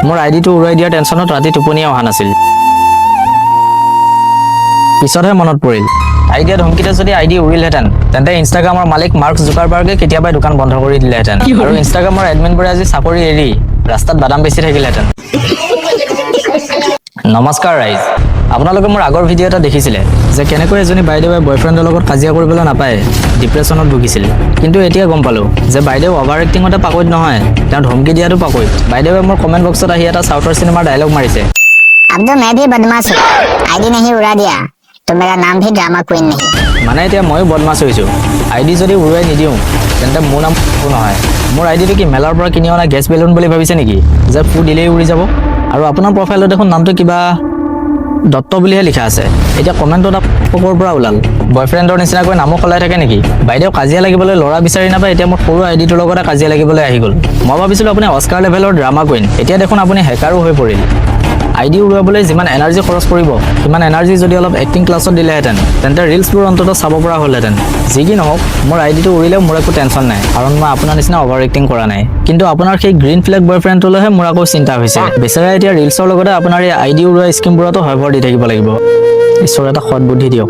মোৰ আইডিটো উৰুৱাই দিয়াৰ টেনশ্যনত ৰাতি টোপনিয়ে অহা নাছিল। পিছতহে মনত পৰিল আইডিয়া ধমকিতে যদি আইডি উৰিলহেঁতেন তেন্তে ইনষ্টাগ্ৰামৰ মালিক মাৰ্ক জুকাৰবাৰ্গে কেতিয়াবাই দোকান বন্ধ কৰি দিলেহেঁতেন আৰু ইনষ্টাগ্ৰামৰ এডমিনবোৰে আজি চাকৰি এৰি ৰাস্তাত বাদাম বেচি থাকিলেহেঁতেন। নমস্কাৰ ৰাইজ, আপোনালোকে মোৰ আগৰ ভিডিঅ' এটা দেখিছিলে যে কেনেকৈ এজনী বাইদেৱে বয়ফ্ৰেণ্ডৰ লগত কাজিয়া কৰিবলৈ নাপায় ডিপ্ৰেশ্যনত ভুগিছিল। কিন্তু এতিয়া গম পালোঁ যে বাইদেউ অভাৰ এক্টিঙতে পাকৈত নহয়, তেওঁ ধমকি দিয়াটো পাকৈত। বাইদেৱে মোৰ কমেণ্ট বক্সত আহি এটা চাউথৰ চিনেমাৰ ডায়লগ মাৰিছে, अब तो मैं भी बदमाश हूँ, आईडी नहीं उड़ा दिया तो मेरा नाम भी ड्रामा क्वीन नहीं। মানে এতিয়া ময়ো বদমাছ হৈছোঁ। আইডি যদি উৰুৱাই নিদিওঁ তেন্তে মোৰ নাম নহয়। মোৰ আইডিটো কি মেলাৰ পৰা কিনি অনা গেছ বেলুন বুলি ভাবিছে নেকি যে ফু দিলেই উৰি যাব? আৰু আপোনাৰ প্ৰফাইলত দেখোন নামটো কিবা দত্ত বুলিহে লিখা আছে। এতিয়া কমেণ্টত ক'ৰ পৰা ওলাল? বয়ফ্ৰেণ্ডৰ নিচিনাকৈ নামো সলাই থাকে নেকি? বাইদেউ কাজিয়া লাগিবলৈ ল'ৰা বিচাৰি নাপায়, এতিয়া মোৰ সৰু আইডিটোৰ লগতে কাজিয়া লাগিবলৈ আহি গ'ল। মই ভাবিছিলোঁ আপুনি অস্কাৰ লেভেলৰ ড্ৰামা কুইন, এতিয়া দেখোন আপুনি হেকাৰো হৈ পৰিল। আইডি উৰুৱাবলৈ যিমান এনাৰ্জি খৰচ কৰিব সিমান এনাৰ্জি যদি অলপ এক্টিং ক্লাছত দিলেহেঁতেন তেন্তে ৰিলছবোৰ অন্ততঃ চাব পৰা হ'লহেঁতেন। যি কি নহওক, মোৰ আইডিটো উৰিলেও মোৰ একো টেনশ্যন নাই, কাৰণ মই আপোনাৰ নিচিনা অভাৰ এক্টিং কৰা নাই। কিন্তু আপোনাৰ সেই গ্ৰীণ ফ্লেগ বয়ফ্ৰেণ্ডটোলৈহে মোৰ আকৌ চিন্তা হৈছে। বেচেৰা এতিয়া ৰিলছৰ লগতে আপোনাৰ এই আইডি উৰুৱা স্কিমবোৰতো হয়ভৰ দি থাকিব লাগিব। ঈশ্বৰে এটা সৎ বুদ্ধি দিয়ক।